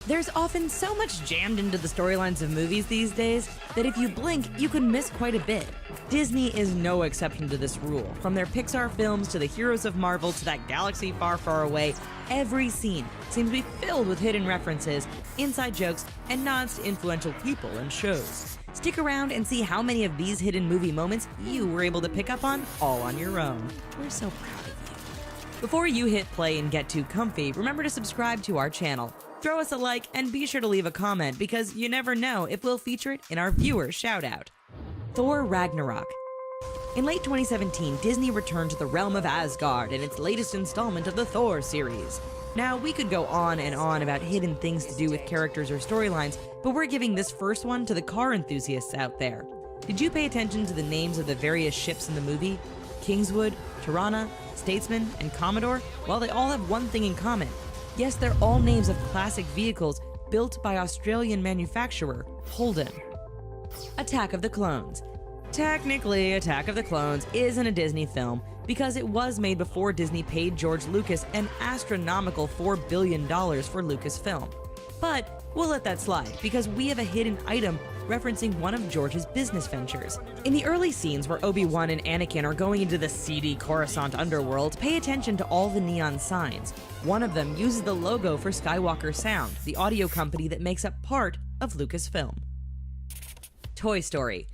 There's often so much jammed into the storylines of movies these days that if you blink, you could miss quite a bit. Disney is no exception to this rule. From their Pixar films to the heroes of Marvel to that galaxy far, far away, every scene seems to be filled with hidden references, inside jokes, and nods to influential people and shows. Stick around and see how many of these hidden movie moments you were able to pick up on all on your own. We're so proud of you. Before you hit play and get too comfy, remember to subscribe to our channel. Throw us a like and be sure to leave a comment because you never know if we'll feature it in our viewer shoutout. Thor Ragnarok. In late 2017, Disney returned to the realm of Asgard in its latest installment of the Thor series. Now, we could go on and on about hidden things to do with characters or storylines, but we're giving this first one to the car enthusiasts out there. Did you pay attention to the names of the various ships in the movie? Kingswood, Tirana, Statesman, and Commodore? Well, they all have one thing in common. Yes, they're all names of classic vehicles built by Australian manufacturer Holden. Attack of the Clones. Technically, Attack of the Clones isn't a Disney film because it was made before Disney paid George Lucas an astronomical $4 billion for Lucasfilm. But we'll let that slide because we have a hidden item referencing one of George's business ventures. In the early scenes where Obi-Wan and Anakin are going into the seedy Coruscant underworld, pay attention to all the neon signs. One of them uses the logo for Skywalker Sound, the audio company that makes up part of Lucasfilm. Toy Story.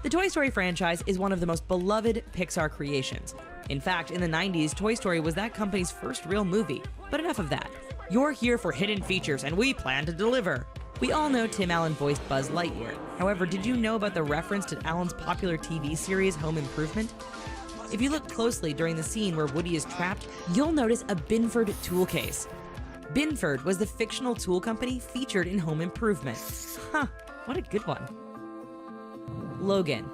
The Toy Story franchise is one of the most beloved Pixar creations. In fact, in the 90s, Toy Story was that company's first real movie. But enough of that. You're here for hidden features, and we plan to deliver. We all know Tim Allen voiced Buzz Lightyear. However, did you know about the reference to Allen's popular TV series Home Improvement? If you look closely during the scene where Woody is trapped, you'll notice a Binford tool case. Binford was the fictional tool company featured in Home Improvement. Huh, what a good one. Logan.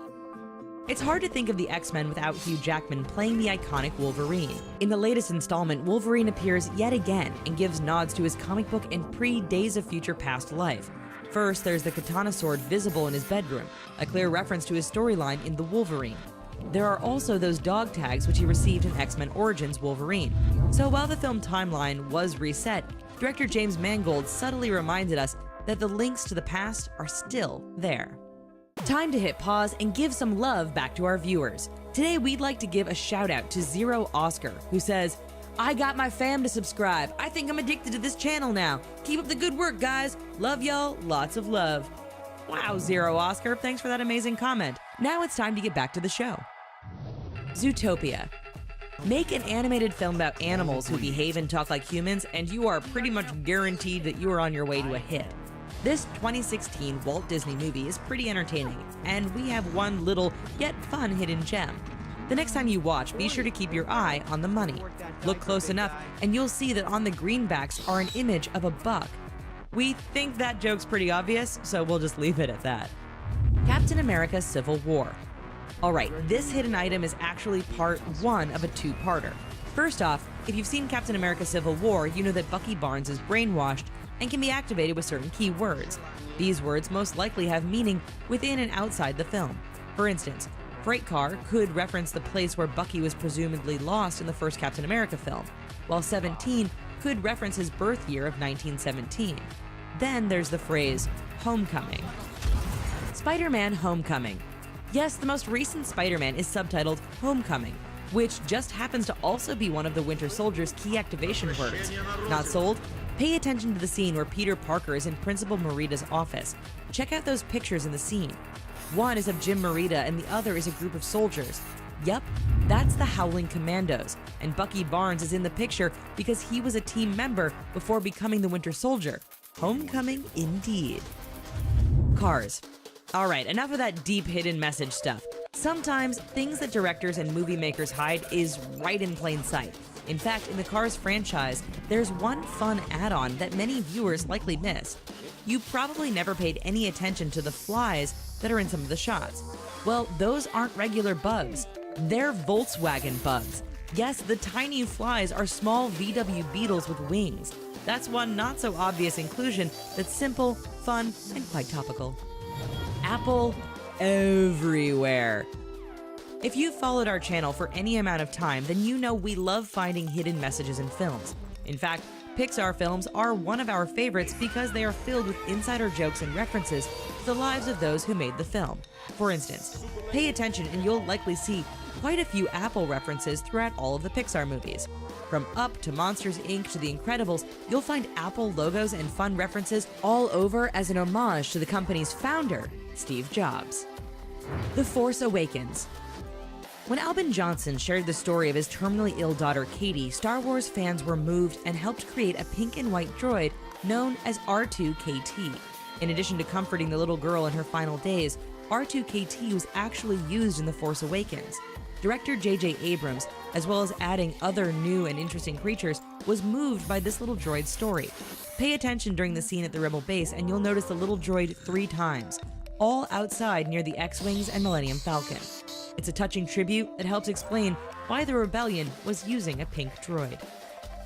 It's hard to think of the X-Men without Hugh Jackman playing the iconic Wolverine. In the latest installment, Wolverine appears yet again and gives nods to his comic book and pre-Days of Future Past life. First, there's the katana sword visible in his bedroom, a clear reference to his storyline in The Wolverine. There are also those dog tags which he received in X-Men Origins Wolverine. So while the film timeline was reset, director James Mangold subtly reminded us that the links to the past are still there. Time to hit pause and give some love back to our viewers. Today we'd like to give a shout out to Zero Oscar, who says, "I got my fam to subscribe. I think I'm addicted to this channel now. Keep up the good work, guys. Love y'all. Lots of love." Wow, Zero Oscar, thanks for that amazing comment. Now it's time to get back to the show. Zootopia. Make an animated film about animals who behave and talk like humans, and you are pretty much guaranteed that you are on your way to a hit. This 2016 Walt Disney movie is pretty entertaining, and we have one little yet fun hidden gem. The next time you watch, be sure to keep your eye on the money. Look close enough, and you'll see that on the greenbacks are an image of a buck. We think that joke's pretty obvious, so we'll just leave it at that. Captain America Civil War. Alright, this hidden item is actually part one of a two-parter. First off, if you've seen Captain America Civil War, you know that Bucky Barnes is brainwashed and can be activated with certain key words. These words most likely have meaning within and outside the film. For instance, Freight Car could reference the place where Bucky was presumably lost in the first Captain America film, while 17 could reference his birth year of 1917. Then there's the phrase, Homecoming. Spider-Man Homecoming. Yes, the most recent Spider-Man is subtitled Homecoming, which just happens to also be one of the Winter Soldier's key activation words. Not sold? Pay attention to the scene where Peter Parker is in Principal Morita's office. Check out those pictures in the scene. One is of Jim Morita and the other is a group of soldiers. Yup, that's the Howling Commandos, and Bucky Barnes is in the picture because he was a team member before becoming the Winter Soldier. Homecoming indeed. Cars. Alright, enough of that deep hidden message stuff. Sometimes, things that directors and movie makers hide is right in plain sight. In fact, in the Cars franchise, there's one fun add-on that many viewers likely missed. You probably never paid any attention to the flies that are in some of the shots. Well, those aren't regular bugs. They're Volkswagen bugs. Yes, the tiny flies are small VW Beetles with wings. That's one not so obvious inclusion that's simple, fun, and quite topical. Apple everywhere. If you've followed our channel for any amount of time, then you know we love finding hidden messages in films. In fact, Pixar films are one of our favorites because they are filled with insider jokes and references to the lives of those who made the film. For instance, pay attention and you'll likely see quite a few Apple references throughout all of the Pixar movies. From Up to Monsters, Inc. to The Incredibles, you'll find Apple logos and fun references all over as an homage to the company's founder, Steve Jobs. The Force Awakens. When Albin Johnson shared the story of his terminally ill daughter Katie, Star Wars fans were moved and helped create a pink and white droid known as R2-KT. In addition to comforting the little girl in her final days, R2-KT was actually used in The Force Awakens. Director J.J. Abrams, as well as adding other new and interesting creatures, was moved by this little droid's story. Pay attention during the scene at the Rebel base and you'll notice the little droid 3 times, all outside near the X-Wings and Millennium Falcon. It's a touching tribute that helps explain why the Rebellion was using a pink droid.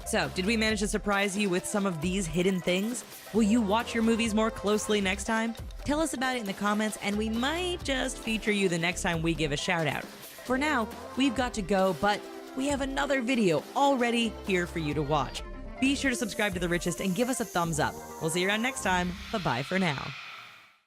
So, did we manage to surprise you with some of these hidden things? Will you watch your movies more closely next time? Tell us about it in the comments and we might just feature you the next time we give a shout out. For now, we've got to go, but we have another video already here for you to watch. Be sure to subscribe to The Richest and give us a thumbs up. We'll see you around next time. Bye-bye for now.